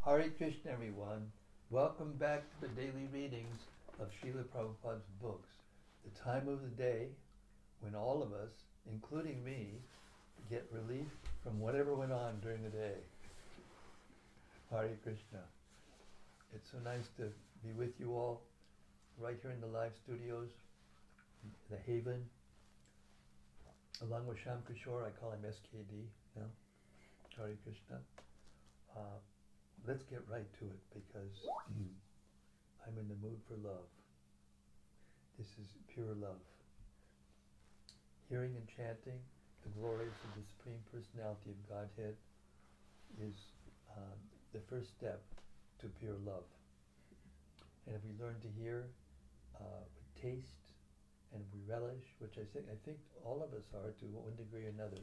Hare Krishna, everyone. Welcome back to the daily readings of Srila Prabhupada's books. The time of the day when all of us, including me, get relief from whatever went on during the day. Hare Krishna. It's so nice to be with you all right here in the live studios, the Haven, along with Sham Kishore. I call him SKD now. Hare Krishna. Let's get right to it because I'm in the mood for love. This is pure love. Hearing and chanting the glories of the Supreme Personality of Godhead is the first step to pure love. And if we learn to hear with taste and if we relish, which I think all of us are to one degree or another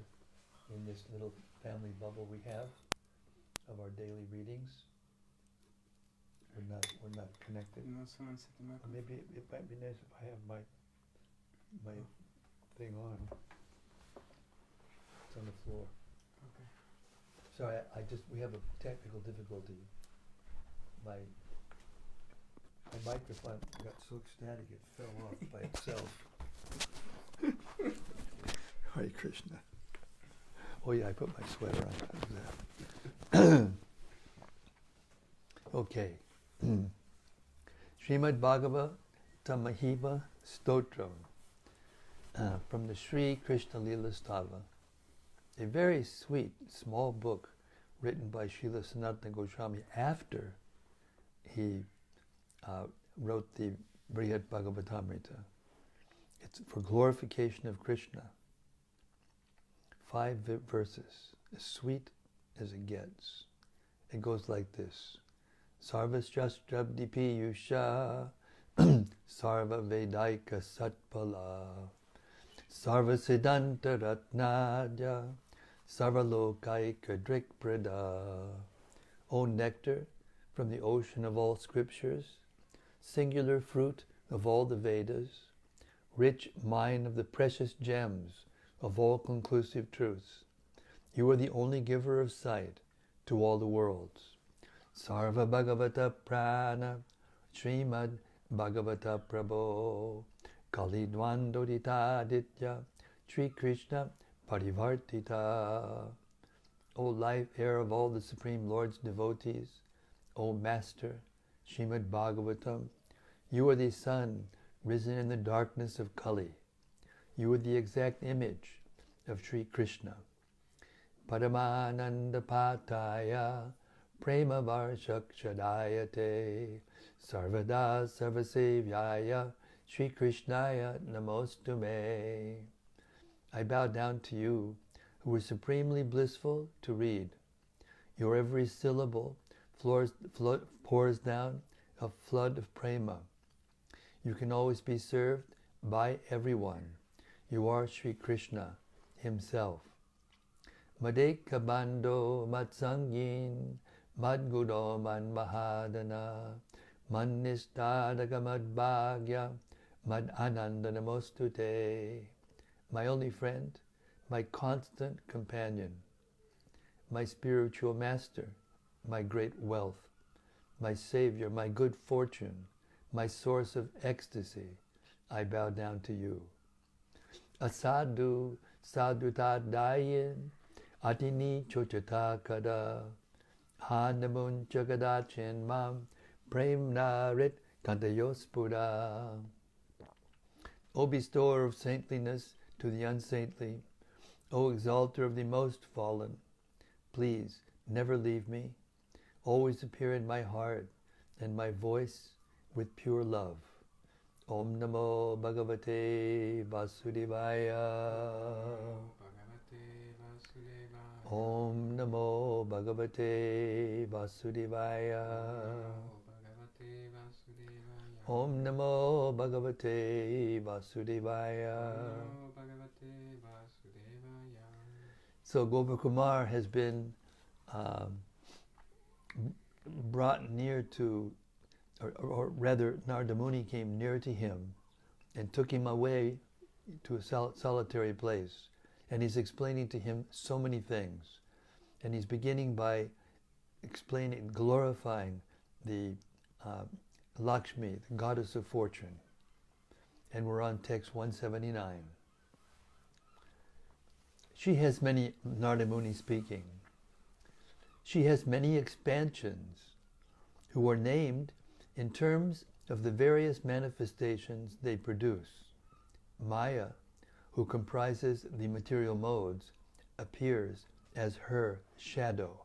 in this little family bubble we have of our daily readings. We're not connected. Or maybe it might be nice if I have my thing on. It's on the floor. Okay. Sorry, we have a technical difficulty. My microphone got so ecstatic it fell off by itself. Hare Krishna. Oh yeah, I put my sweater on. Okay. Srimad Bhagavatamrta Stotram from the Sri Krishna Lila Stava. A very sweet, small book written by Srila Sanatana Goswami after he wrote the Brhad Bhagavatamrta. It's for glorification of Krishna. 5 verses, as sweet as it gets. It goes like this. Sarvasyastrabdi Yusha Sarva Vedaika Satpala Sarva Siddhanta Ratnadya Sarva Lokaika Drikprada. O nectar from the ocean of all scriptures, singular fruit of all the Vedas, rich mine of the precious gems of all conclusive truths. You are the only giver of sight to all the worlds. Sarva Bhagavata Prana Srimad Bhagavata Prabho Kalidwandodita Ditya Sri Krishna Parivartita. O life air of all the Supreme Lord's devotees, O Master Srimad Bhagavatam, you are the sun risen in the darkness of Kali. You are the exact image of Sri Krishna. Paramananda Pataya Prema Varshakshadayate Sarvada Sarvasevyaya Sri Krishnaya Namostume. I bow down to you, who are supremely blissful to read. Your every syllable pours down a flood of prema. You can always be served by everyone. You are Sri Krishna himself. Madeka Bando Matsangin Madgudo Man Mahadana Manistadaga Madbhagya Mad Ananda Namostute. My only friend, my constant companion, my spiritual master, my great wealth, my savior, my good fortune, my source of ecstasy, I bow down to you. Asadu sadutadayin atini chochata kada hanamun jagadachin mam premnarit kantayospura. O bestower of saintliness to the unsaintly, O exalter of the most fallen, please never leave me. Always appear in my heart and my voice with pure love. Om Namo Bhagavate Vasudevaya. Om Namo Bhagavate Vasudevaya. Om Namo Bhagavate Vasudevaya. So Gopakumar has been brought near to, or rather Narada Muni came near to him and took him away to a solitary place. And he's explaining to him so many things. And he's beginning by explaining, glorifying the Lakshmi, the goddess of fortune. And we're on text 179. She has many, Narada Muni speaking, she has many expansions who are named in terms of the various manifestations they produce. Maya, who comprises the material modes, appears as her shadow.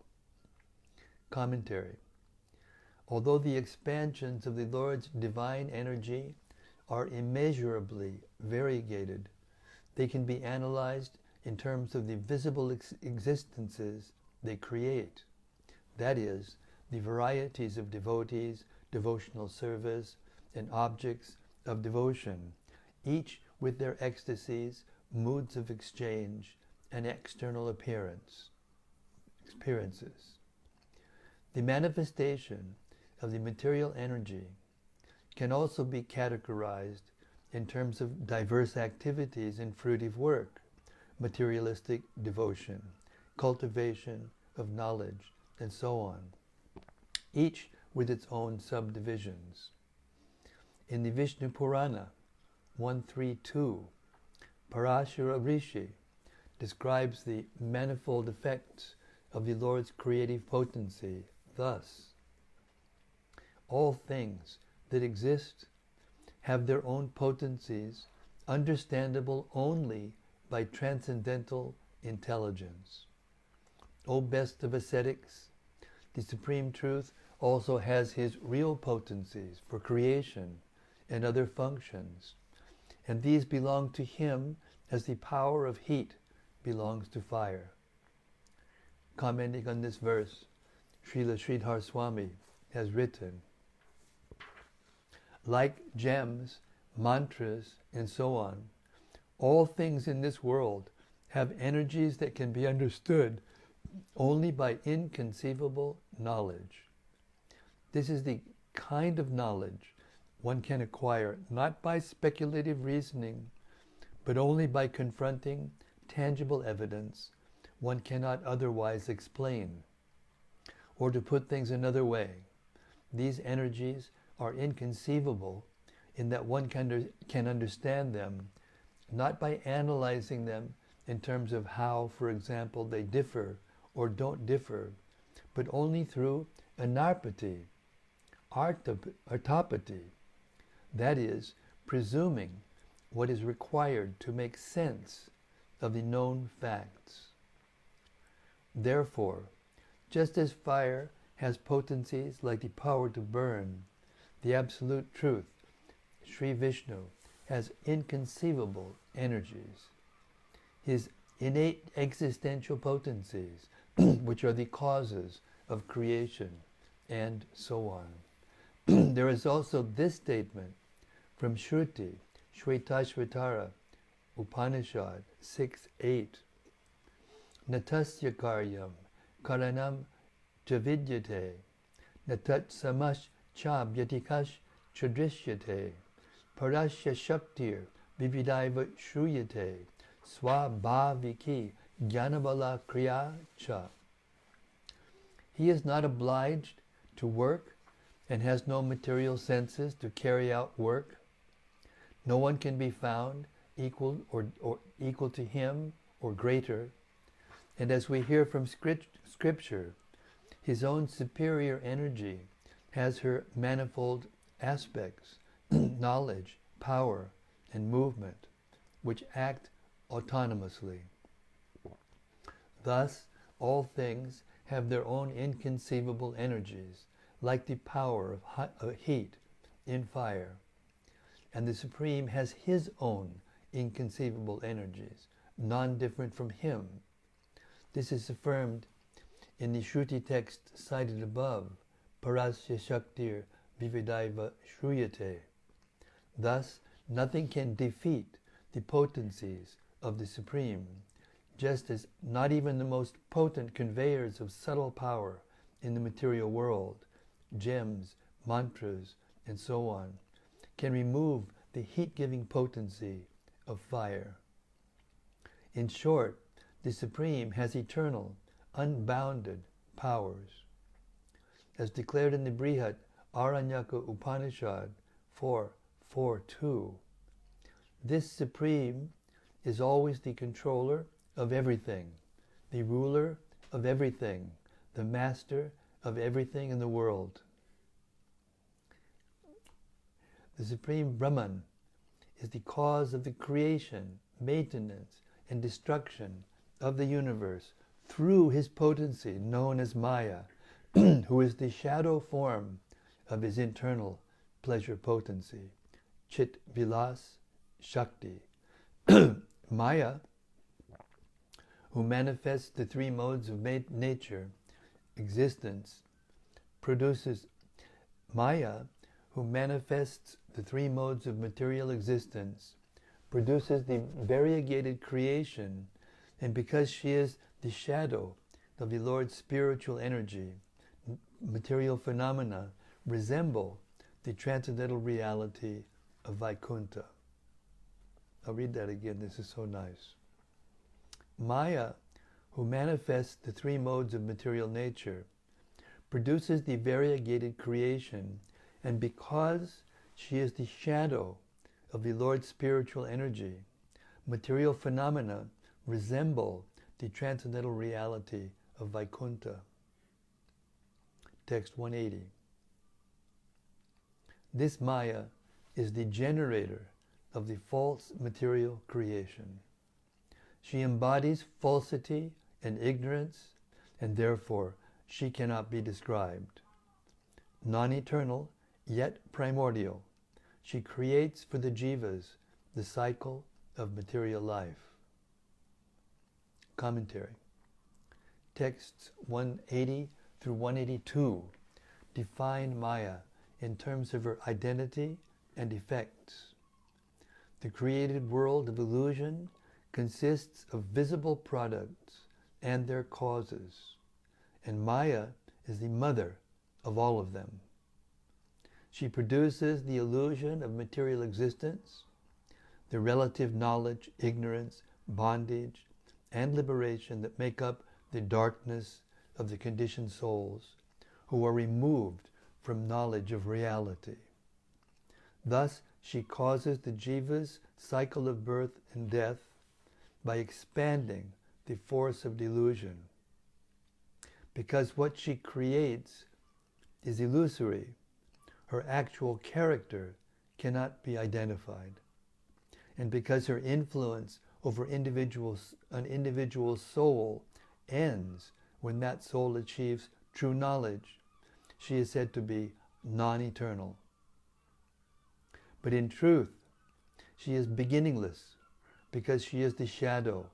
Commentary. Although the expansions of the Lord's divine energy are immeasurably variegated, they can be analyzed in terms of the visible existences they create. That is, the varieties of devotees, devotional service, and objects of devotion, each with their ecstasies, moods of exchange, and external experiences. The manifestation of the material energy can also be categorized in terms of diverse activities in fruitive work, materialistic devotion, cultivation of knowledge, and so on, each with its own subdivisions. In the Vishnu Purana 132, Parashara Rishi describes the manifold effects of the Lord's creative potency thus: all things that exist have their own potencies, understandable only by transcendental intelligence. O best of ascetics, the Supreme Truth also has his real potencies for creation and other functions, and these belong to him as the power of heat belongs to fire. Commenting on this verse, Srila Sridhar Swami has written, like gems, mantras, and so on, all things in this world have energies that can be understood only by inconceivable knowledge. This is the kind of knowledge one can acquire not by speculative reasoning, but only by confronting tangible evidence one cannot otherwise explain. Or to put things another way, these energies are inconceivable in that one can understand them not by analyzing them in terms of how, for example, they differ or don't differ, but only through anarpati, artapati, that is, presuming what is required to make sense of the known facts. Therefore, just as fire has potencies like the power to burn, the absolute truth, Sri Vishnu, has inconceivable energies. His innate existential potencies, which are the causes of creation, and so on. There is also this statement from Shruti, Shvetashvatara, Upanishad 6:8. Natasya karyam karanam javidyate natat samash cha vyatikash chadrishyate parasya shaktir vividaiva shruyate swabhaviki jnanavala kriya cha. He is not obliged to work and has no material senses to carry out work. No one can be found equal or equal to him or greater. And as we hear from Scripture, his own superior energy has her manifold aspects, knowledge, power, and movement, which act autonomously. Thus, all things have their own inconceivable energies, like the power of heat in fire. And the Supreme has his own inconceivable energies, non-different from him. This is affirmed in the Shruti text cited above, Parasya Shaktir Vividaiva Shruyate. Thus, nothing can defeat the potencies of the Supreme, just as not even the most potent conveyors of subtle power in the material world, gems, mantras, and so on, can remove the heat-giving potency of fire. In short, the Supreme has eternal, unbounded powers. as declared in the Brihad Aranyaka Upanishad 4.4.2. This Supreme is always the controller of everything, the ruler of everything, the master of everything in the world. The Supreme Brahman is the cause of the creation, maintenance, and destruction of the universe through his potency known as Maya, who is the shadow form of his internal pleasure potency, Chit Vilas Shakti. Maya, who manifests the three modes of nature, existence, produces Maya, who manifests the three modes of material existence, produces the variegated creation, and because she is the shadow of the Lord's spiritual energy, material phenomena resemble the transcendental reality of Vaikuntha. I'll read that again, this is so nice. Maya, who manifests the three modes of material nature, produces the variegated creation, and because she is the shadow of the Lord's spiritual energy, material phenomena resemble the transcendental reality of Vaikuntha. Text 180. This Maya is the generator of the false material creation. She embodies falsity and ignorance, and therefore she cannot be described. Non-eternal, yet primordial, she creates for the jivas the cycle of material life. Commentary. Texts 180 through 182 define Maya in terms of her identity and effects. The created world of illusion consists of visible products and their causes, and Maya is the mother of all of them. She produces the illusion of material existence, the relative knowledge, ignorance, bondage, and liberation that make up the darkness of the conditioned souls who are removed from knowledge of reality. Thus, she causes the jiva's cycle of birth and death by expanding the force of delusion. Because what she creates is illusory, her actual character cannot be identified. And because her influence over an individual soul ends when that soul achieves true knowledge, she is said to be non-eternal. But in truth, she is beginningless because she is the shadow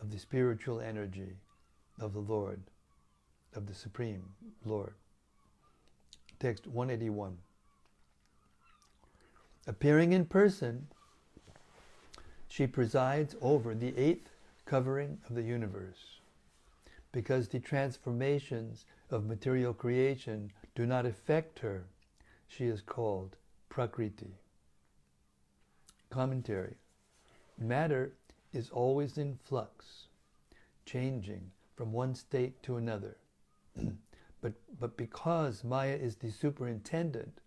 of the spiritual energy of the Lord, of the Supreme Lord. Text 181. Appearing in person, she presides over the eighth covering of the universe. Because the transformations of material creation do not affect her, she is called Prakriti. Commentary. Matter is always in flux, changing from one state to another. But because Maya is the superintendent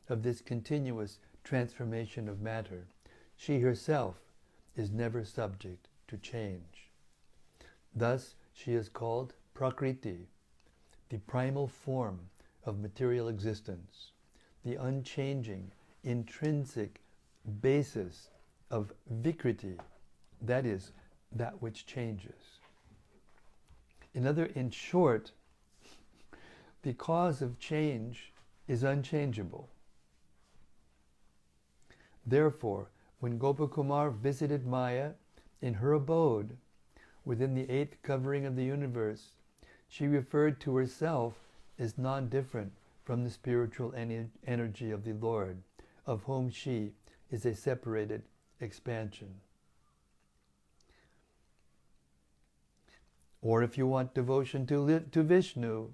of this continuous transformation of matter, she herself is never subject to change. Thus, she is called Prakriti, the primal form of material existence, the unchanging, intrinsic basis of Vikriti, that is, that which changes. In short, the cause of change is unchangeable. Therefore, when Gopakumar visited Maya in her abode within the eighth covering of the universe, she referred to herself as non-different from the spiritual energy of the Lord, of whom she is a separated expansion. Or if you want devotion to Vishnu,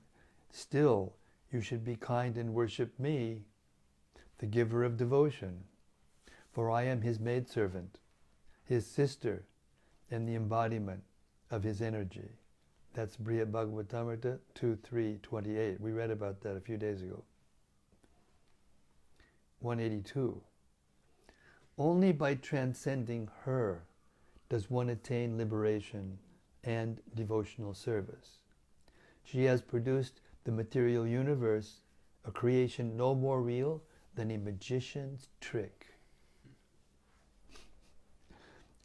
still you should be kind and worship me, the giver of devotion. For I am his maidservant, his sister, and the embodiment of his energy, That's Brhad Bhagavatamrta 2.3.28. We read about that a few days ago. 182. Only by transcending her does one attain liberation and devotional service. She has produced the material universe, a creation no more real than a magician's trick.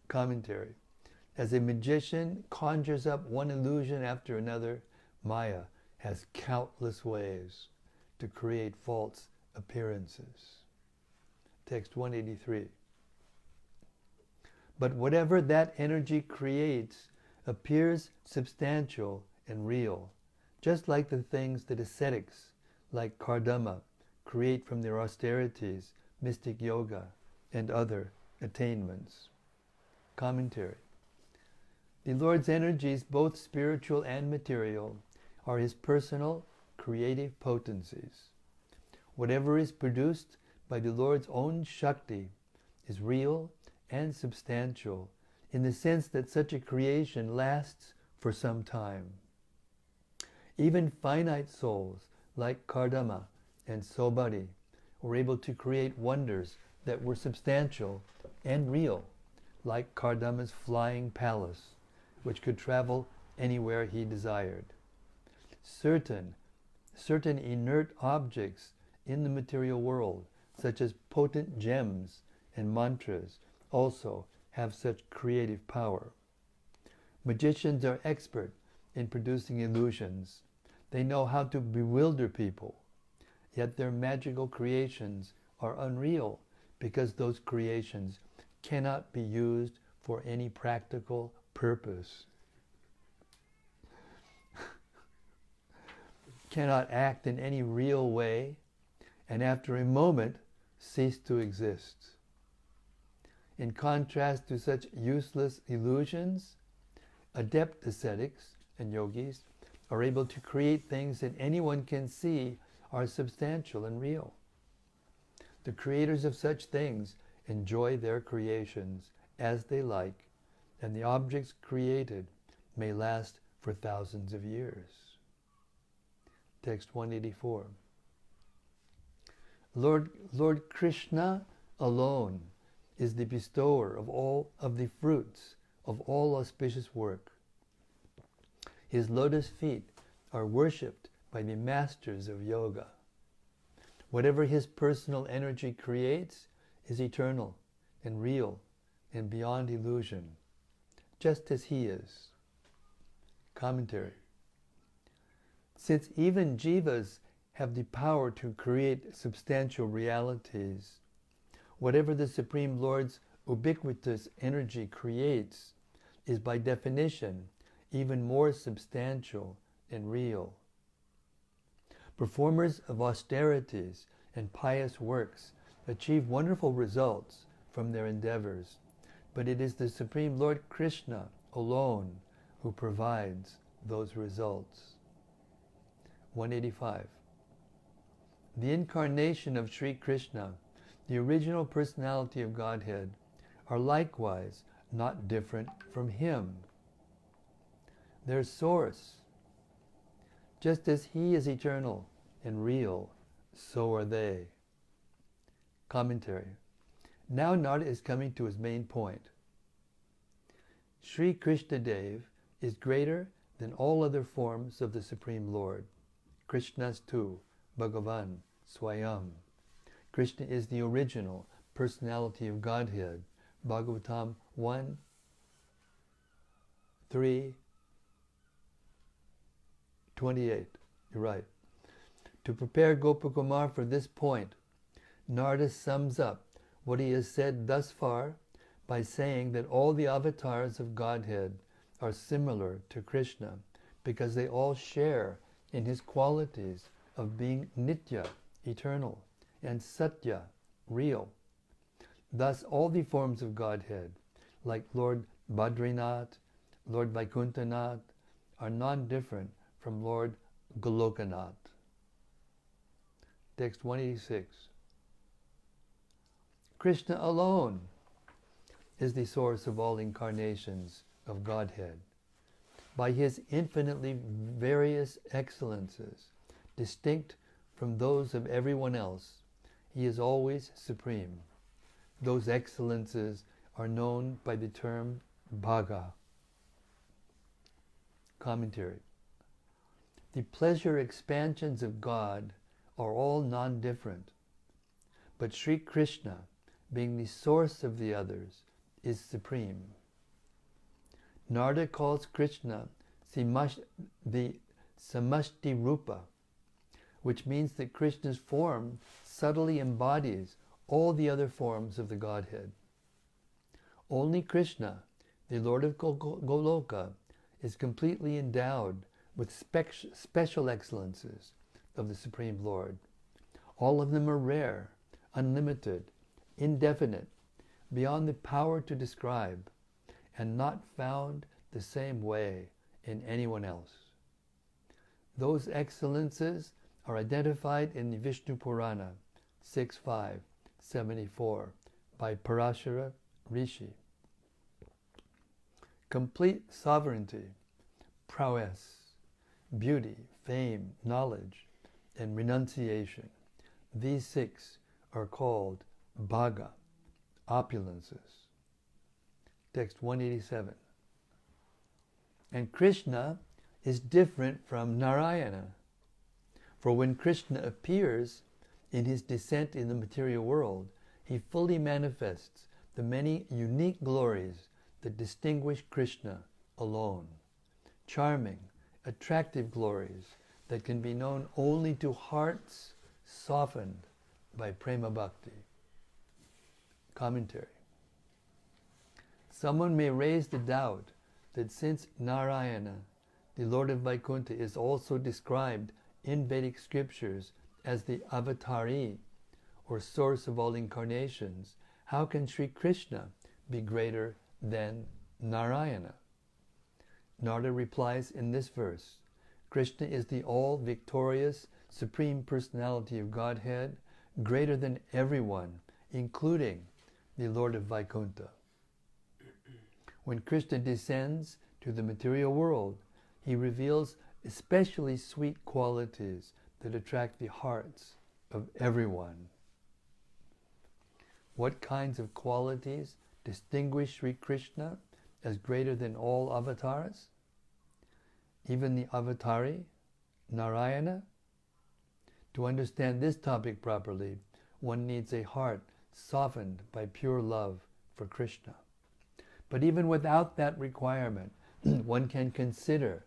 Commentary. As a magician conjures up one illusion after another, Maya has countless ways to create false appearances. Text 183. But whatever that energy creates appears substantial and real, just like the things that ascetics like Kardama create from their austerities, mystic yoga, and other attainments. Commentary. The Lord's energies, both spiritual and material, are His personal creative potencies. Whatever is produced by the Lord's own Shakti is real and substantial in the sense that such a creation lasts for some time. Even finite souls like Kardama and Sobari were able to create wonders that were substantial and real, like Kardama's flying palace, which could travel anywhere he desired. Certain inert objects in the material world, such as potent gems and mantras, also have such creative power. Magicians are expert in producing illusions. They know how to bewilder people, yet their magical creations are unreal because those creations cannot be used for any practical purpose. Cannot act in any real way, and after a moment cease to exist. In contrast to such useless illusions, adept ascetics and yogis are able to create things that anyone can see are substantial and real. The creators of such things enjoy their creations as they like, and the objects created may last for thousands of years. Text 184. Lord Krishna alone is the bestower of all of the fruits of all auspicious work. His lotus feet are worshipped by the masters of yoga. Whatever his personal energy creates is eternal and real and beyond illusion, just as he is. Commentary. Since even jivas have the power to create substantial realities, whatever the Supreme Lord's ubiquitous energy creates is by definition even more substantial and real. Performers of austerities and pious works achieve wonderful results from their endeavors, but it is the Supreme Lord Krishna alone who provides those results. 185. The incarnation of Sri Krishna, the original personality of Godhead, are likewise not different from Him. Their source, just as He is eternal and real, so are they. Commentary. Now Narada is coming to his main point. Sri Krishna Dev is greater than all other forms of the Supreme Lord. Krishnastu, Bhagavan, Swayam. Krishna is the original personality of Godhead. Bhagavatam 1, 3, 28. You're right. To prepare Gopakumar for this point, Narada sums up what he has said thus far by saying that all the avatars of Godhead are similar to Krishna because they all share in his qualities of being Nitya, eternal, and Satya, real. Thus all the forms of Godhead, like Lord Badrinath, Lord Vaikuntanath, are non-different from Lord Golokanath. Text 186. Krishna alone is the source of all incarnations of Godhead. by his infinitely various excellences, distinct from those of everyone else, he is always supreme. Those excellences are known by the term Bhaga. Commentary. The pleasure expansions of God are all non-different, but Sri Krishna, being the source of the others, is supreme. Narada calls Krishna the Samashti Rupa, which means that Krishna's form subtly embodies all the other forms of the Godhead. Only Krishna, the Lord of Goloka, is completely endowed with special excellences of the Supreme Lord. All of them are rare, unlimited, indefinite, beyond the power to describe, and not found the same way in anyone else. Those excellences are identified in the Vishnu Purana 6.5.74 by Parashara Rishi. Complete sovereignty, prowess, beauty, fame, knowledge, and renunciation. These six are called Bhaga, opulences. Text 187. And Krishna is different from Narayana. For when Krishna appears in his descent in the material world, he fully manifests the many unique glories that distinguish Krishna alone. Charming, attractive glories that can be known only to hearts softened by prema bhakti. Commentary. Someone may raise the doubt that since Narayana, the Lord of Vaikuntha, is also described in Vedic scriptures as the avatari, or source of all incarnations, how can Sri Krishna be greater than Narayana? Narada replies in this verse, Krishna is the all-victorious Supreme Personality of Godhead, greater than everyone, including the Lord of Vaikuntha. When Krishna descends to the material world, he reveals especially sweet qualities that attract the hearts of everyone. What kinds of qualities distinguish Sri Krishna as greater than all avatars? Even the avatari, Narayana? To understand this topic properly, one needs a heart softened by pure love for Krishna. But even without that requirement, one can consider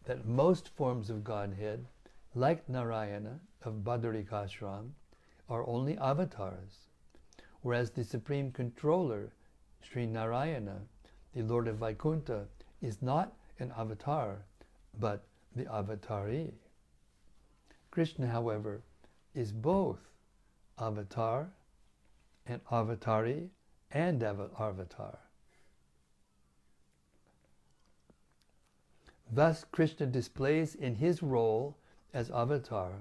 that most forms of Godhead, like Narayana of Badarikashram, are only avatars, whereas the Supreme Controller, Sri Narayana, the Lord of Vaikuntha, is not an avatar, but the avatari. Krishna, however, is both avatar and avatari and avatar. Thus, Krishna displays in his role as avatar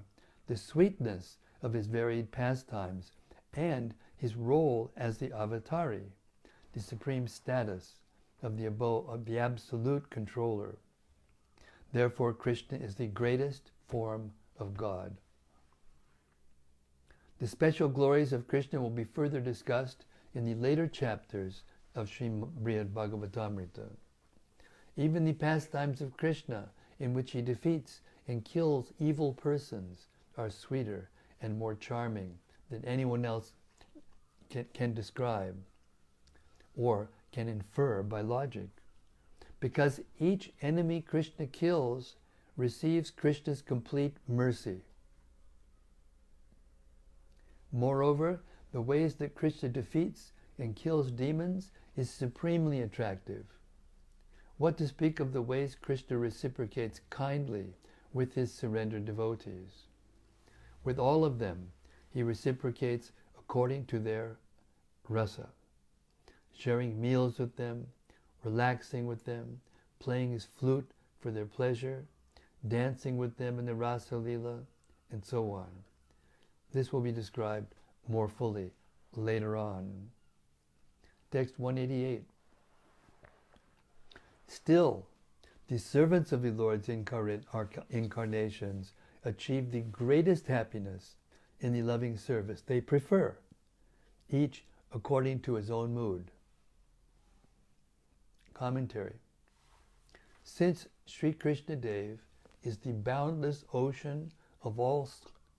the sweetness of his varied pastimes and his role as the avatari, the supreme status of the absolute controller. Therefore, Krishna is the greatest form of God. The special glories of Krishna will be further discussed in the later chapters of Sri Brhad Bhagavatamrta. Even the pastimes of Krishna, in which he defeats and kills evil persons, are sweeter and more charming than anyone else can describe or can infer by logic. Because each enemy Krishna kills receives Krishna's complete mercy. Moreover, the ways that Krishna defeats and kills demons is supremely attractive. What to speak of the ways Krishna reciprocates kindly with his surrendered devotees? With all of them, he reciprocates according to their rasa, sharing meals with them, relaxing with them, playing his flute for their pleasure, dancing with them in the rasa lila, and so on. This will be described more fully later on. Text 188. Still, The servants of the Lord's incarnations achieve the greatest happiness in the loving service they prefer, each according to his own mood. Commentary. Since Sri Krishna Dev is the boundless ocean of all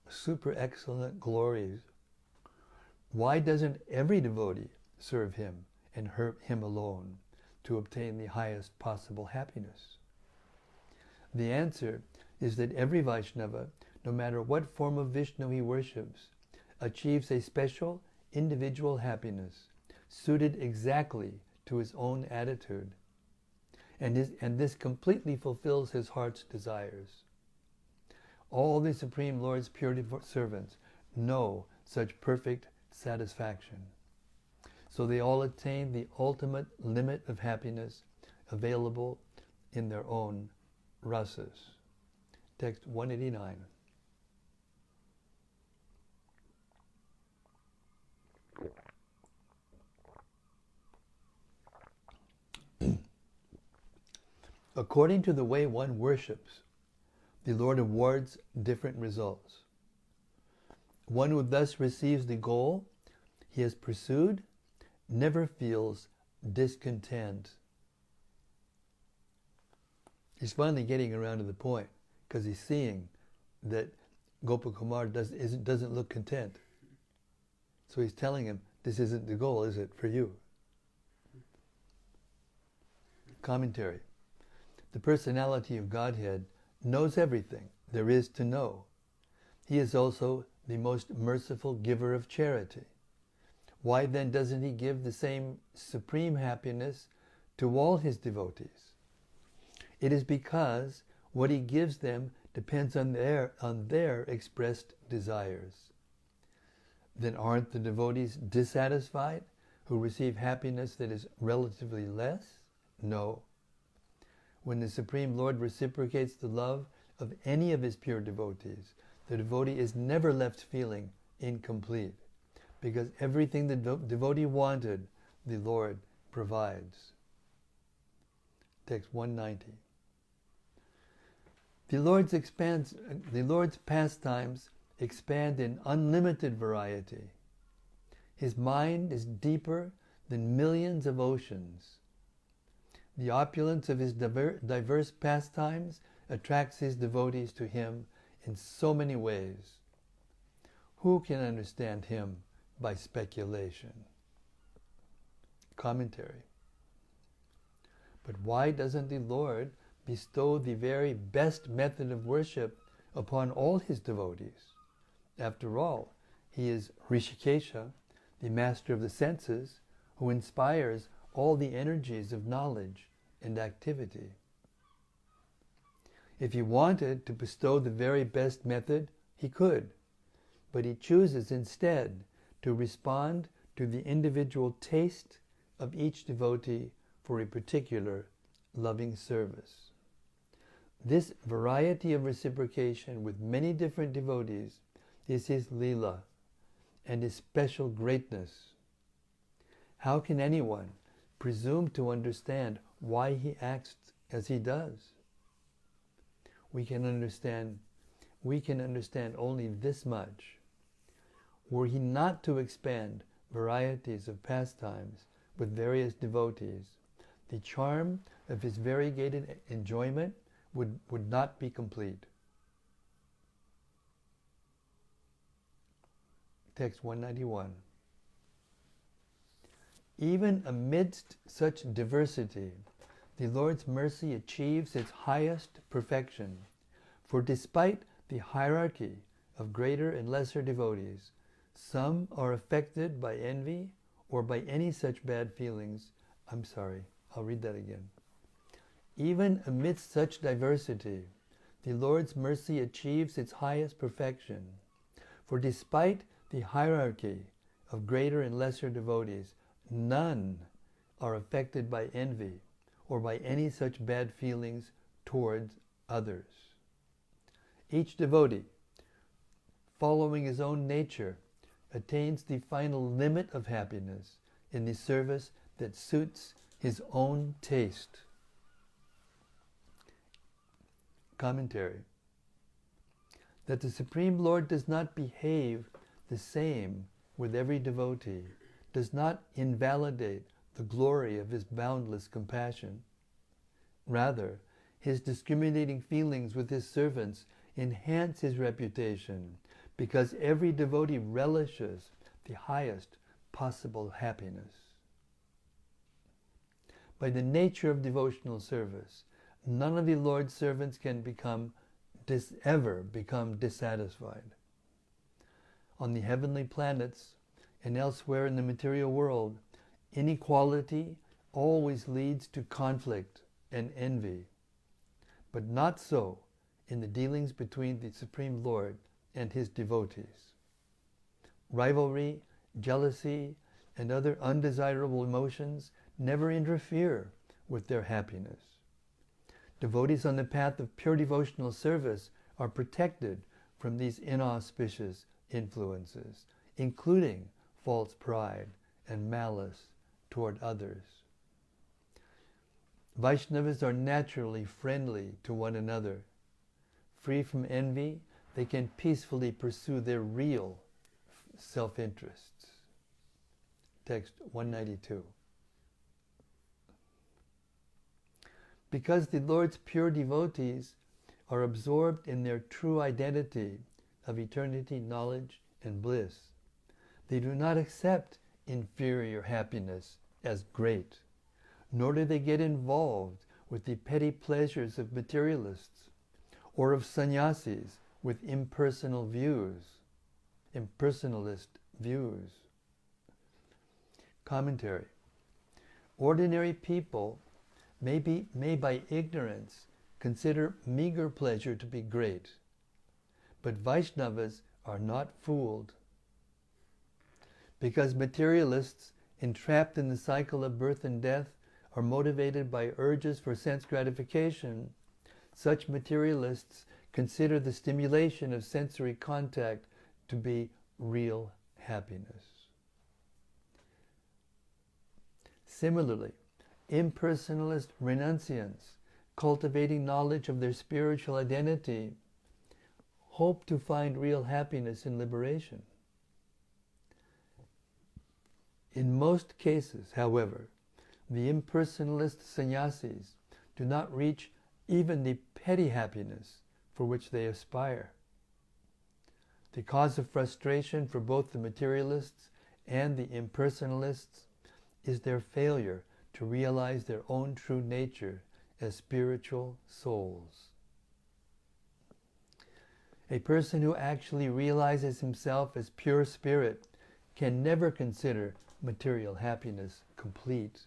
super excellent glories, why doesn't every devotee serve him and him alone to obtain the highest possible happiness? The answer is that every Vaishnava, no matter what form of Vishnu he worships, achieves a special individual happiness suited exactly to his own attitude, and this completely fulfills his heart's desires. All the Supreme Lord's pure servants know such perfect satisfaction. So they all attain the ultimate limit of happiness available in their own rasas. Text 189. According to the way one worships, the Lord awards different results. One who thus receives the goal he has pursued never feels discontent. He's finally getting around to the point because he's seeing that Gopakumar doesn't look content. So he's telling him, this isn't the goal, is it, for you? Commentary. The personality of Godhead knows everything there is to know. He is also the most merciful giver of charity. Why then doesn't he give the same supreme happiness to all his devotees? It is because what he gives them depends on their expressed desires. Then aren't the devotees dissatisfied who receive happiness that is relatively less? No. When the Supreme Lord reciprocates the love of any of his pure devotees, the devotee is never left feeling incomplete, because everything the devotee wanted, the Lord provides. Text 190. The Lord's pastimes expand in unlimited variety. His mind is deeper than millions of oceans. The opulence of his diverse pastimes attracts his devotees to him in so many ways. Who can understand him by speculation? Commentary. But why doesn't the Lord bestow the very best method of worship upon all his devotees? After all, he is Rishikesha, the master of the senses, who inspires all the energies of knowledge and activity. If he wanted to bestow the very best method, he could, but he chooses instead to respond to the individual taste of each devotee for a particular loving service. This variety of reciprocation with many different devotees is his lila and his special greatness. How can anyone presume to understand why he acts as he does? We can understand only this much. Were he not to expand varieties of pastimes with various devotees, the charm of his variegated enjoyment would not be complete. Text 191. Even amidst such diversity, the Lord's mercy achieves its highest perfection, for despite the hierarchy of greater and lesser devotees, some are affected by envy or by any such bad feelings. I'll read that again. Even amidst such diversity, the Lord's mercy achieves its highest perfection, for despite the hierarchy of greater and lesser devotees, none are affected by envy or by any such bad feelings towards others. Each devotee, following his own nature, attains the final limit of happiness in the service that suits his own taste. Commentary. That the Supreme Lord does not behave the same with every devotee does not invalidate the glory of his boundless compassion. Rather, his discriminating feelings with his servants enhance his reputation because every devotee relishes the highest possible happiness. By the nature of devotional service, none of the Lord's servants can ever become dissatisfied. On the heavenly planets and elsewhere in the material world, inequality always leads to conflict and envy, but not so in the dealings between the Supreme Lord and his devotees. Rivalry, jealousy, and other undesirable emotions never interfere with their happiness. Devotees on the path of pure devotional service are protected from these inauspicious influences, including false pride and malice toward others. Vaishnavas are naturally friendly to one another. Free from envy, they can peacefully pursue their real self-interests. Text 192. Because the Lord's pure devotees are absorbed in their true identity of eternity, knowledge, and bliss, they do not accept inferior happiness as great, nor do they get involved with the petty pleasures of materialists or of sannyasis with impersonalist views. Commentary. Ordinary people may by ignorance consider meager pleasure to be great, but Vaishnavas are not fooled. Because materialists entrapped in the cycle of birth and death are motivated by urges for sense gratification, such materialists consider the stimulation of sensory contact to be real happiness. Similarly, impersonalist renunciants, cultivating knowledge of their spiritual identity, hope to find real happiness in liberation. In most cases, however, the impersonalist sannyasis do not reach even the petty happiness for which they aspire. The cause of frustration for both the materialists and the impersonalists is their failure to realize their own true nature as spiritual souls. A person who actually realizes himself as pure spirit can never consider material happiness complete,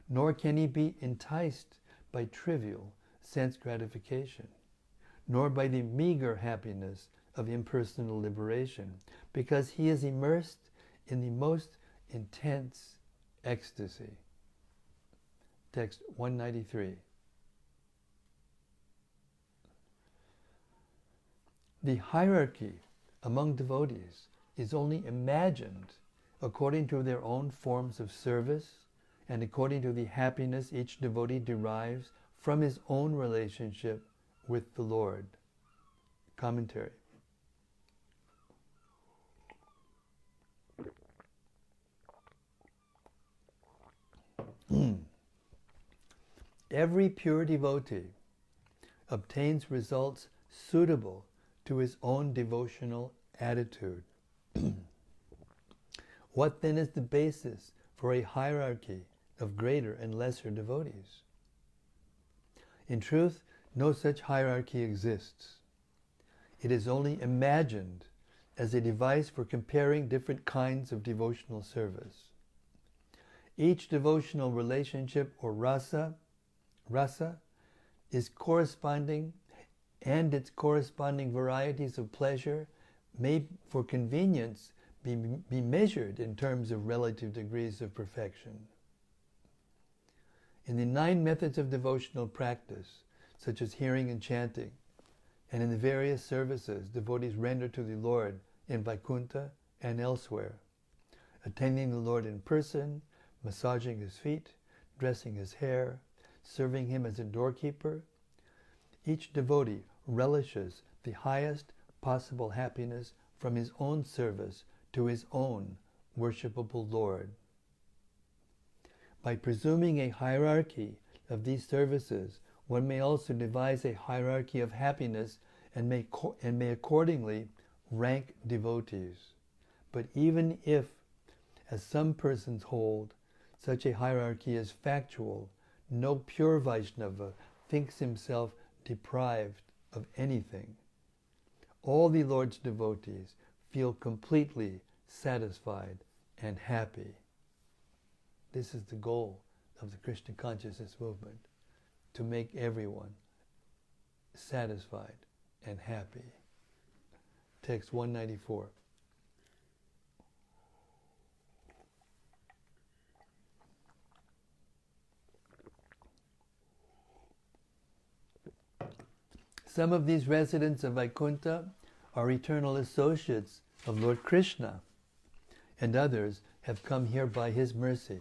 nor can he be enticed by trivial sense gratification, nor by the meager happiness of impersonal liberation, because he is immersed in the most intense ecstasy. Text 193. The hierarchy among devotees is only imagined according to their own forms of service and according to the happiness each devotee derives from his own relationship with the Lord. Commentary. Every pure devotee obtains results suitable to his own devotional attitude. What then is the basis for a hierarchy of greater and lesser devotees? In truth, no such hierarchy exists. It is only imagined as a device for comparing different kinds of devotional service. Each devotional relationship or rasa is corresponding, and its corresponding varieties of pleasure may, for convenience, be measured in terms of relative degrees of perfection. In the 9 methods of devotional practice, such as hearing and chanting, and in the various services devotees render to the Lord in Vaikuntha and elsewhere, attending the Lord in person, massaging his feet, dressing his hair, serving him as a doorkeeper, Each devotee relishes the highest possible happiness from his own service to his own worshipable Lord. By presuming a hierarchy of these services, one may also devise a hierarchy of happiness and may accordingly rank devotees. But even if, as some persons hold, such a hierarchy is factual, no pure Vaishnava thinks himself deprived of anything. All the Lord's devotees feel completely satisfied and happy. This is the goal of the Krishna consciousness movement, to make everyone satisfied and happy. Text 194. Some of these residents of Vaikuntha are eternal associates of Lord Krishna, and others have come here by his mercy,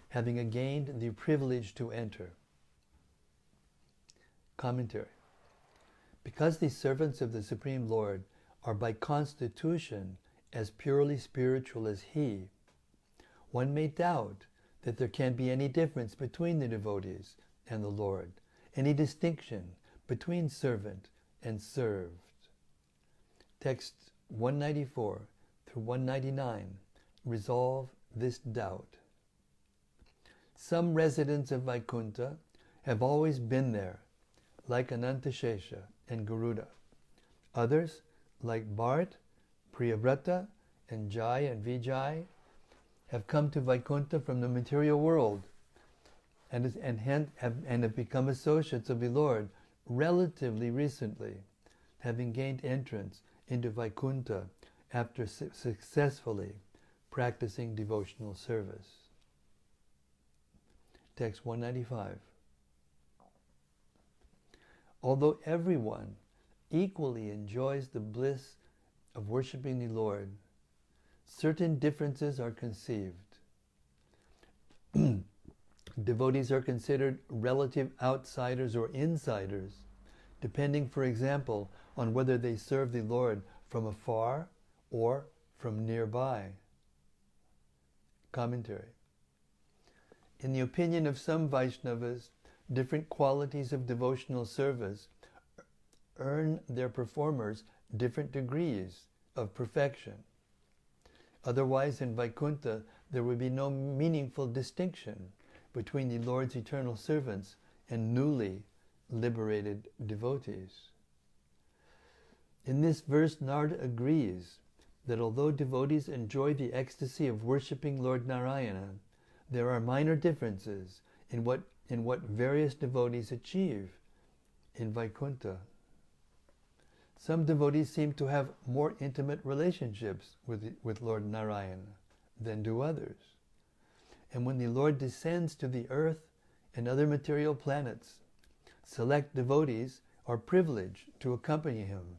having gained the privilege to enter. Commentary. Because these servants of the Supreme Lord are by constitution as purely spiritual as he, one may doubt that there can be any difference between the devotees and the Lord, any distinction between servant and served. Texts 194 through 199 resolve this doubt. Some residents of Vaikuntha have always been there, like Anantashesha and Garuda. Others, like Bharat, Priyavrata, and Jai and Vijay, have come to Vaikuntha from the material world and have become associates of the Lord relatively recently, having gained entrance into Vaikuntha after successfully practicing devotional service. Text 195. Although everyone equally enjoys the bliss of worshiping the Lord, certain differences are conceived. Devotees are considered relative outsiders or insiders, depending, for example, on whether they serve the Lord from afar or from nearby. Commentary. In the opinion of some Vaishnavas, different qualities of devotional service earn their performers different degrees of perfection. Otherwise, in Vaikuntha, there would be no meaningful distinction between the Lord's eternal servants and newly liberated devotees. In this verse, Narada agrees that although devotees enjoy the ecstasy of worshipping Lord Narayana, there are minor differences in what various devotees achieve in Vaikuntha. Some devotees seem to have more intimate relationships with Lord Narayana than do others. And when the Lord descends to the earth and other material planets, select devotees are privileged to accompany him.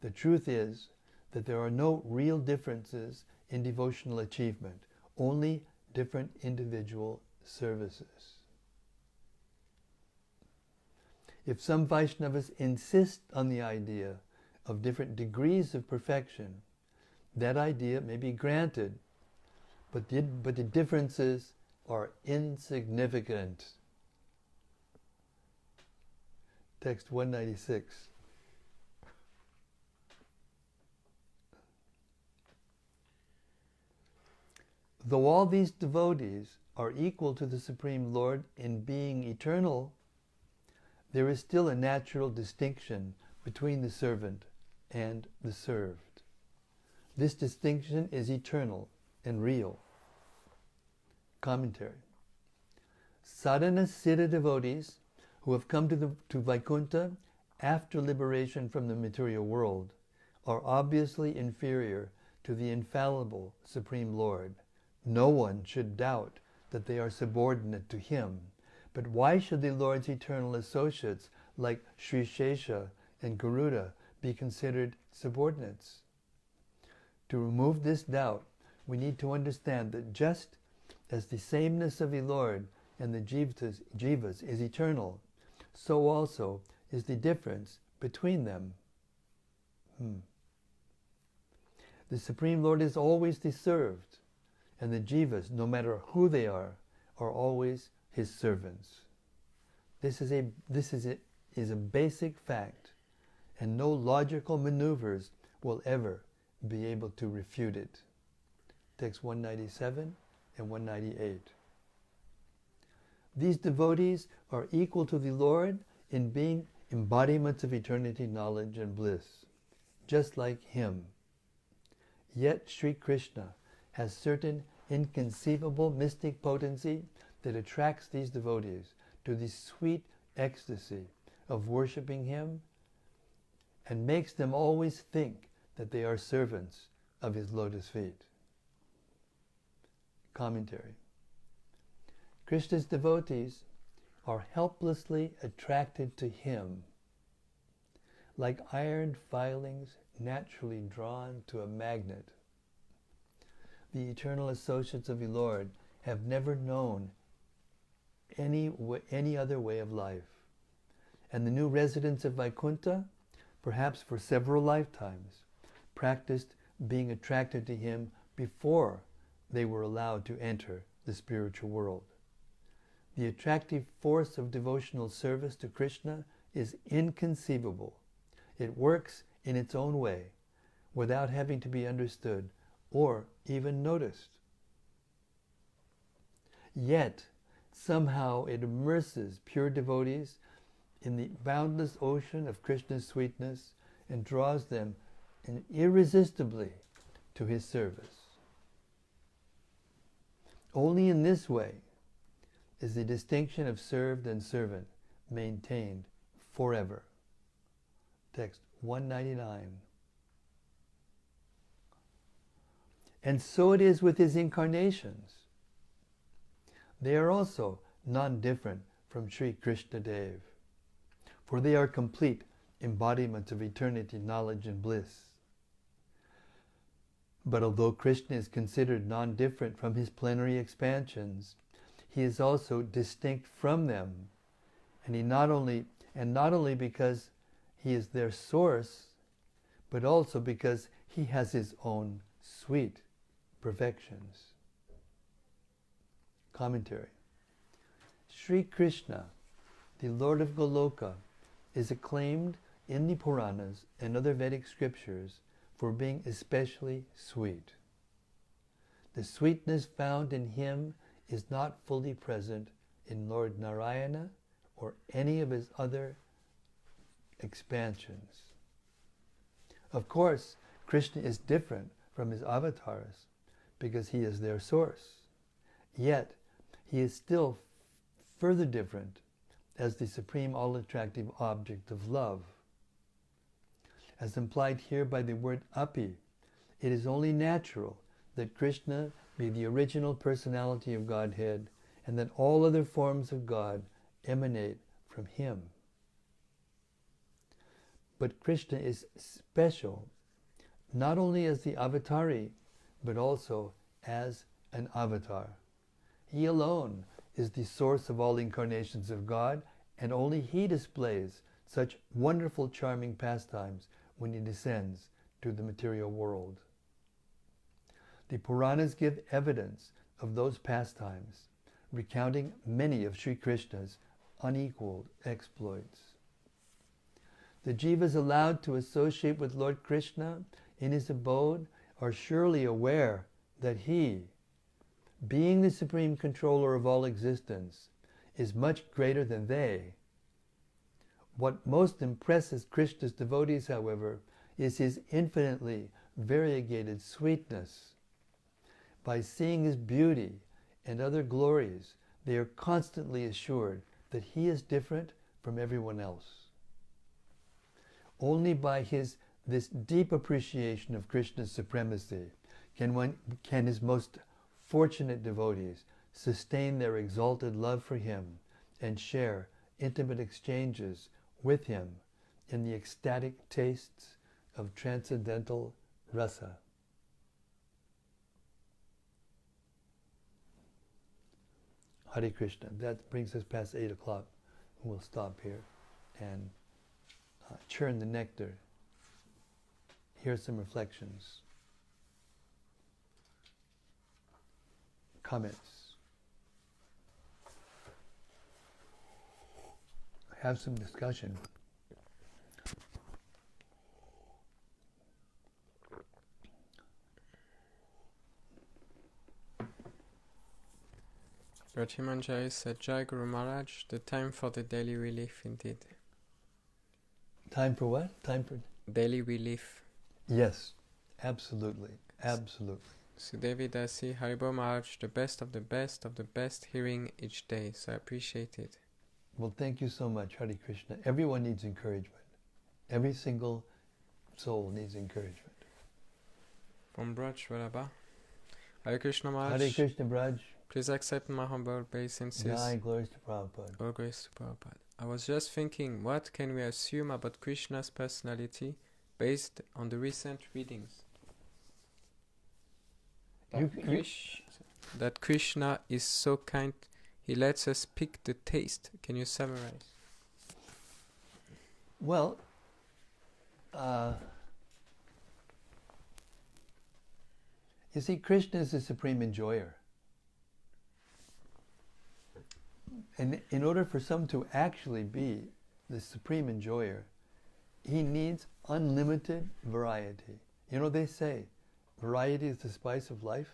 The truth is that there are no real differences in devotional achievement, only different individual services. If some Vaishnavas insist on the idea of different degrees of perfection, that idea may be granted, but the differences are insignificant. Text 196. Though all these devotees are equal to the Supreme Lord in being eternal, there is still a natural distinction between the servant and the served. This distinction is eternal and real. Commentary. Sadhana Siddha devotees who have come to Vaikuntha after liberation from the material world are obviously inferior to the infallible Supreme Lord. No one should doubt that they are subordinate to him. But why should the Lord's eternal associates like Sri Shesha and Garuda be considered subordinates? To remove this doubt, we need to understand that just as the sameness of the Lord and the jivas is eternal, so also is the difference between them. The Supreme Lord is always the served, and the jivas, no matter who they are always his servants. This is a basic fact, and no logical maneuvers will ever be able to refute it. Text 197 and 198. These devotees are equal to the Lord in being embodiments of eternity, knowledge, and bliss, just like him. Yet Sri Krishna has certain inconceivable mystic potency that attracts these devotees to the sweet ecstasy of worshipping him and makes them always think that they are servants of his lotus feet. Commentary. Krishna's devotees are helplessly attracted to him, like iron filings naturally drawn to a magnet. The eternal associates of the Lord have never known any other way of life, and the new residents of Vaikuntha, perhaps for several lifetimes, practiced being attracted to him before they were allowed to enter the spiritual world. The attractive force of devotional service to Krishna is inconceivable. It works in its own way, without having to be understood or even noticed. Yet, somehow it immerses pure devotees in the boundless ocean of Krishna's sweetness and draws them irresistibly to his service. Only in this way is the distinction of served and servant maintained forever. Text 199. And so it is with his incarnations. They are also non-different from Sri Krishna Dev, for they are complete embodiments of eternity, knowledge, and bliss. But although Krishna is considered non-different from his plenary expansions, he is also distinct from them, and not only because he is their source, but also because he has his own sweet perfections. Commentary. Sri Krishna, the Lord of Goloka, is acclaimed in the Puranas and other Vedic scriptures for being especially sweet. The sweetness found in him is not fully present in Lord Narayana or any of his other expansions. Of course, Krishna is different from his avatars because he is their source. Yet, he is still further different as the supreme all-attractive object of love. As implied here by the word api, it is only natural that Krishna be the original personality of Godhead and that all other forms of God emanate from him. But Krishna is special, not only as the avatari, but also as an avatar. He alone is the source of all incarnations of God, and only he displays such wonderful, charming pastimes when he descends to the material world. The Puranas give evidence of those pastimes, recounting many of Sri Krishna's unequaled exploits. The jivas allowed to associate with Lord Krishna in his abode are surely aware that he, being the supreme controller of all existence, is much greater than they. What most impresses Krishna's devotees, however, is his infinitely variegated sweetness. By seeing his beauty and other glories, they are constantly assured that he is different from everyone else. Only by this deep appreciation of Krishna's supremacy can his most fortunate devotees sustain their exalted love for him and share intimate exchanges with him in the ecstatic tastes of transcendental rasa. Hare Krishna. That brings us past 8 o'clock. we'll stop here and churn the nectar. Here's some reflections, comments. Have some discussion. Ratimanjari said, Jai Guru Maharaj, the time for the daily relief indeed. Time for what? Time for daily relief. Yes, absolutely, absolutely. Sudevi Dasi, Haribo Maharaj, the best of the best of the best hearing each day, so I appreciate it. Well, thank you so much, Hare Krishna. Everyone needs encouragement. Every single soul needs encouragement. From Braj Srila. Hare Krishna Maharaj. Hare Krishna Braj. Please accept my humble obeisances. Jai, glories to Prabhupada. All glories to Prabhupada. I was just thinking, what can we assume about Krishna's personality based on the recent readings? That Krishna is so kind, he lets us pick the taste. Can you summarize? Well, you see, Krishna is the supreme enjoyer. And in order for someone to actually be the supreme enjoyer, he needs unlimited variety. You know, they say, variety is the spice of life.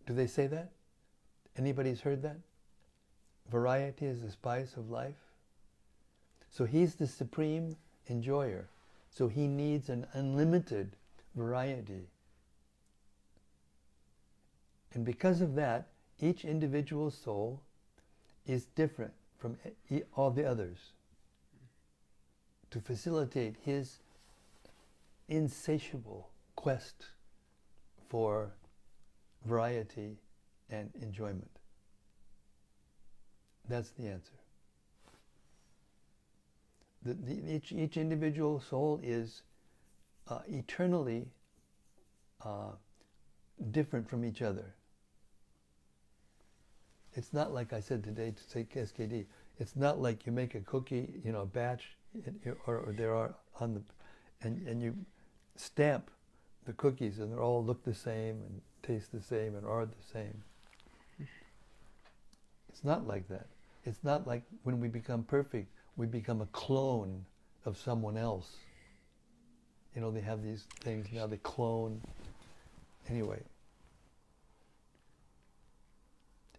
Do they say that? Anybody's heard that? Variety is the spice of life. So he's the supreme enjoyer. So he needs an unlimited variety. And because of that, each individual soul is different from all the others, to facilitate his insatiable quest for variety and enjoyment. That's the answer. Each individual soul is eternally different from each other. It's not like I said today to say SKD. It's not like you make a cookie, a batch, or there are on the, and you stamp the cookies and they all look the same and taste the same and are the same. It's not like that. It's not like when we become perfect, we become a clone of someone else. They have these things now, they clone. Anyway.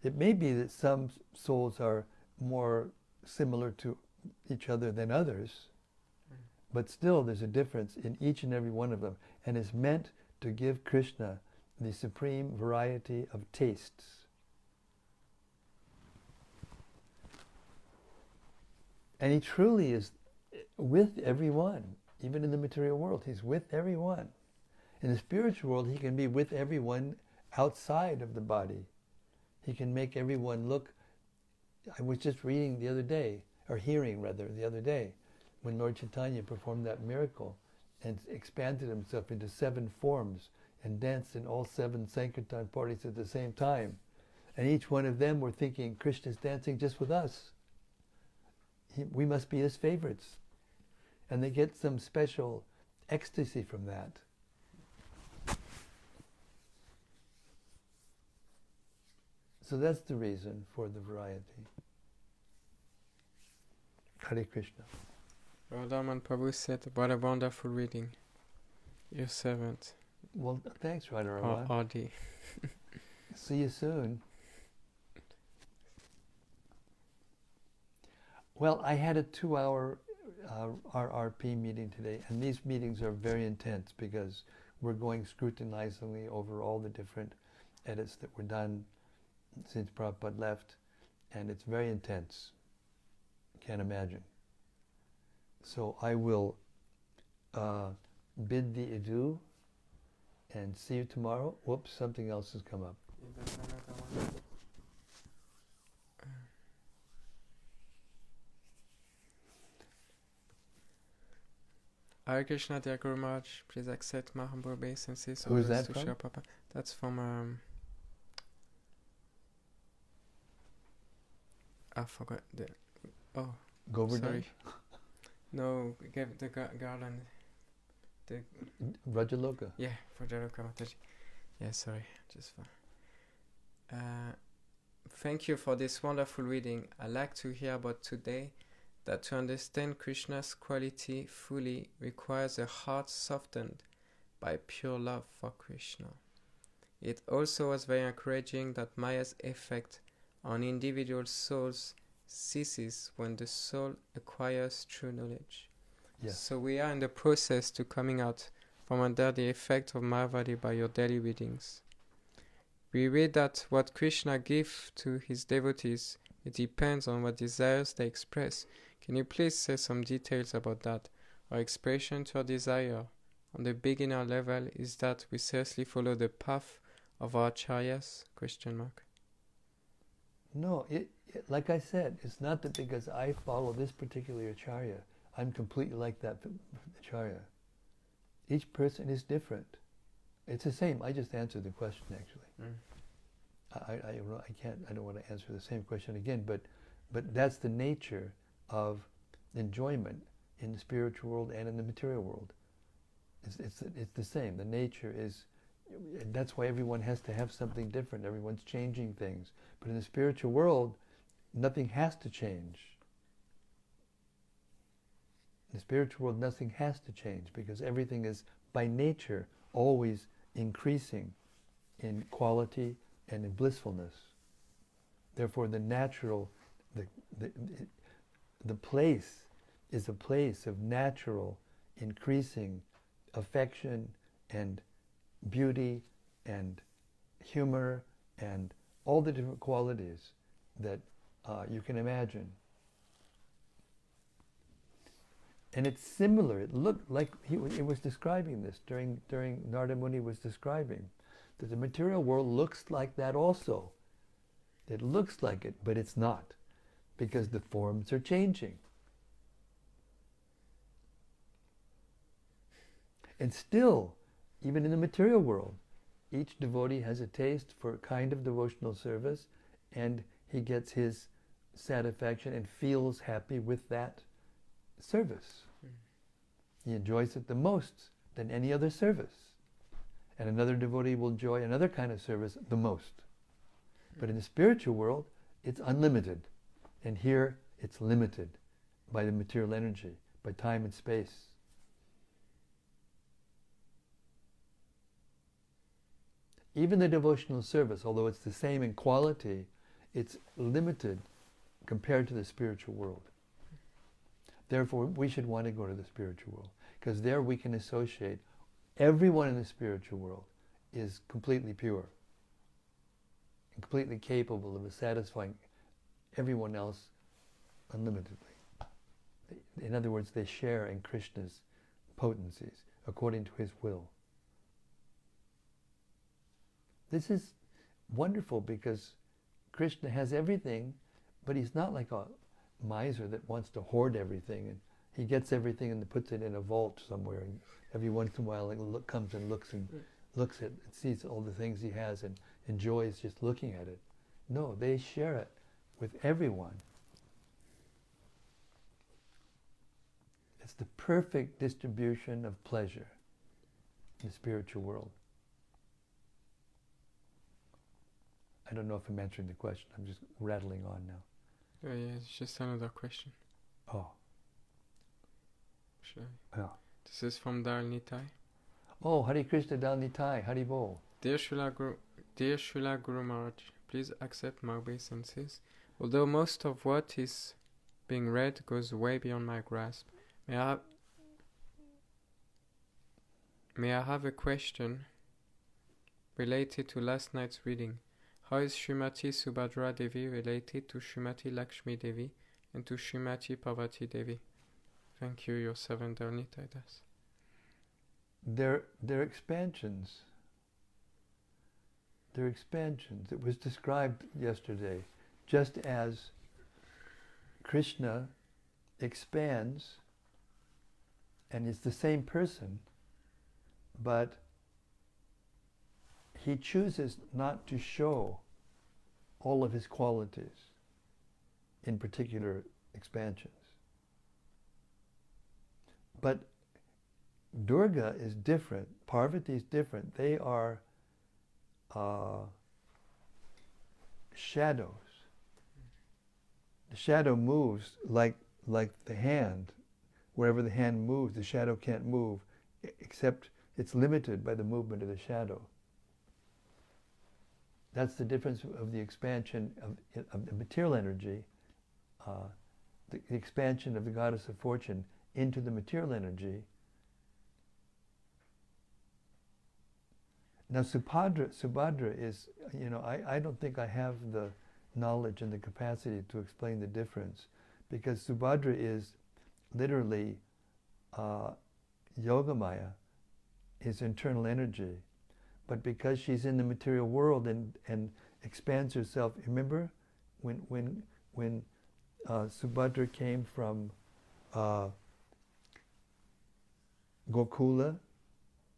It may be that some souls are more similar to each other than others, but still there's a difference in each and every one of them, and is meant to give Krishna the supreme variety of tastes. And he truly is with everyone, even in the material world. He's with everyone. In the spiritual world, he can be with everyone outside of the body. He can make everyone look. I was just reading the other day, or hearing rather, the other day, when Lord Chaitanya performed that miracle and expanded himself into 7 forms and danced in all 7 Sankirtan parties at the same time. And each one of them were thinking, Krishna's dancing just with us. We must be his favorites. And they get some special ecstasy from that. So that's the reason for the variety. Hare Krishna. Radhaman Prabhu said, what a wonderful reading. Your servant. Well, thanks, Radharaman. Adi. See you soon. Well, I had a 2-hour RRP meeting today, and these meetings are very intense because we're going scrutinizingly over all the different edits that were done since Prabhupada left, and it's very intense. Can't imagine. So I will bid thee adieu and see you tomorrow. Whoops, something else has come up. Hare Krishna, dear Guru Maharaj, please accept my humble obeisances. Who is that from? That's from I forgot the. Oh, Govardhan? Sorry. No, give the garland. The Rajaloka. yeah, for Mataji. Yeah, sorry, just for. Thank you for this wonderful reading. I like to hear about today that to understand Krishna's quality fully requires a heart softened by pure love for Krishna. It also was very encouraging that Maya's effect on individual souls ceases when the soul acquires true knowledge. Yes. So we are in the process to coming out from under the effect of Mayavadi by your daily readings. We read that what Krishna gives to his devotees, it depends on what desires they express. Can you please say some details about that? Our expression to our desire on the beginner level is that we seriously follow the path of our acharyas? ? No, like I said, it's not that because I follow this particular acharya, I'm completely like that acharya. Each person is different. It's the same. I just answered the question actually. I don't want to answer the same question again, but that's the nature of enjoyment in the spiritual world and in the material world. It's the same. The nature is, and that's why everyone has to have something different. Everyone's changing things. But in the spiritual world, nothing has to change. In the spiritual world, nothing has to change because everything is, by nature, always increasing in quality and in blissfulness. Therefore, the natural, the place is a place of natural, increasing affection and beauty and humor and all the different qualities that you can imagine. And it's similar. It looked like it was describing this during Narada Muni was describing that the material world looks like that also. It looks like it, but it's not, because the forms are changing. And still, even in the material world, each devotee has a taste for a kind of devotional service, and he gets his satisfaction and feels happy with that service. He enjoys it the most than any other service. And another devotee will enjoy another kind of service the most. But in the spiritual world, it's unlimited. And here, it's limited by the material energy, by time and space. Even the devotional service, although it's the same in quality, it's limited compared to the spiritual world. Therefore, we should want to go to the spiritual world, because there we can associate everyone in the spiritual world is completely pure and completely capable of satisfying everyone else unlimitedly. In other words, they share in Krishna's potencies according to his will. This is wonderful because Krishna has everything, but he's not like a miser that wants to hoard everything, and he gets everything and puts it in a vault somewhere, and every once in a while it comes and looks at it, sees all the things he has and enjoys just looking at it. No, they share it with everyone. It's the perfect distribution of pleasure in the spiritual world. I don't know if I'm answering the question. I'm just rattling on now. Yeah, it's just another question. Oh. Should I? Yeah. This is from Dal Nitai. Oh, Hare Krishna Dal Nitai, Hari Bol. Dear Srila Guru Maharaj, please accept my obeisances. Although most of what is being read goes way beyond my grasp, may I have a question related to last night's reading? How is Srimati Subhadra Devi related to Srimati Lakshmi Devi and to Srimati Parvati Devi? Thank you, your servant Darnita Das. They're expansions. They're expansions. It was described yesterday, just as Krishna expands and is the same person, but he chooses not to show all of his qualities in particular expansions. But Durga is different. Parvati is different. They are shadows. The shadow moves like the hand. Wherever the hand moves, the shadow can't move, except it's limited by the movement of the shadow. That's the difference of the expansion of the material energy, the expansion of the goddess of fortune into the material energy. Now Subhadra is, I don't think I have the knowledge and the capacity to explain the difference, because Subhadra is literally Yogamaya, his internal energy. But because she's in the material world and expands herself, remember when Subhadra came from Gokula,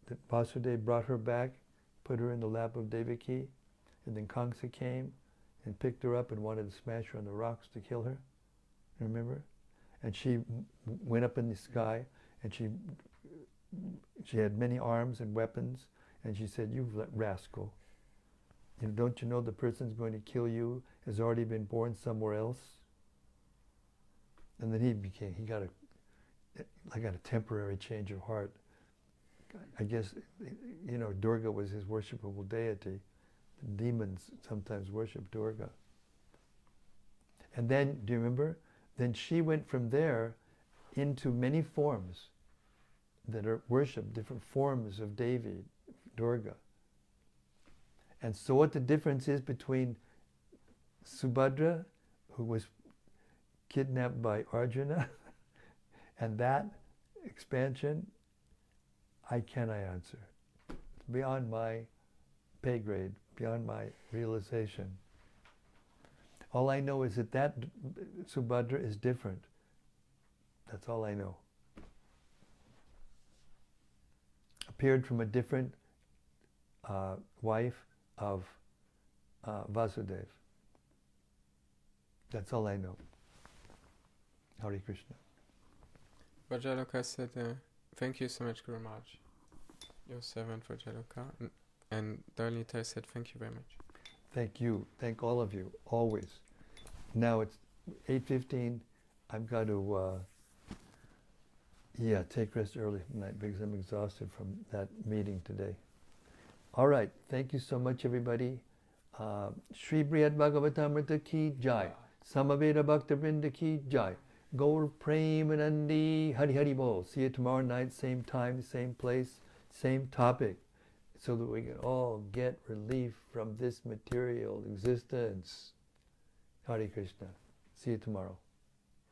that Vasudeva brought her back, put her in the lap of Devaki, and then Kamsa came and picked her up and wanted to smash her on the rocks to kill her. Remember? And she went up in the sky, and she had many arms and weapons, and she said, "You rascal! Don't you know the person's going to kill you has already been born somewhere else?" And then he got a temporary change of heart. I guess, Durga was his worshipable deity. The demons sometimes worship Durga. And then, do you remember? Then she went from there into many forms that are worshipped, different forms of Devi, Durga. And so what the difference is between Subhadra, who was kidnapped by Arjuna, and that expansion, I cannot answer. It's beyond my pay grade, beyond my realization. All I know is that Subhadra is different. That's all I know. Appeared from a different wife of Vasudeva. That's all I know. Hare Krishna. Vajraloka said, thank you so much, Guru Maharaj, your servant Vajraloka. And Darlita said, thank you very much. Thank you. Thank all of you, always. Now it's 8:15. I've got to take rest early tonight because I'm exhausted from that meeting today. All right. Thank you so much, everybody. Sri Brhad Bhagavatamrta ki jai. Samaveda Bhakta Vrinda ki jai. Gaur Premanandi Hari Hari Bol. See you tomorrow night, same time, same place, same topic, so that we can all get relief from this material existence. Hare Krishna. See you tomorrow.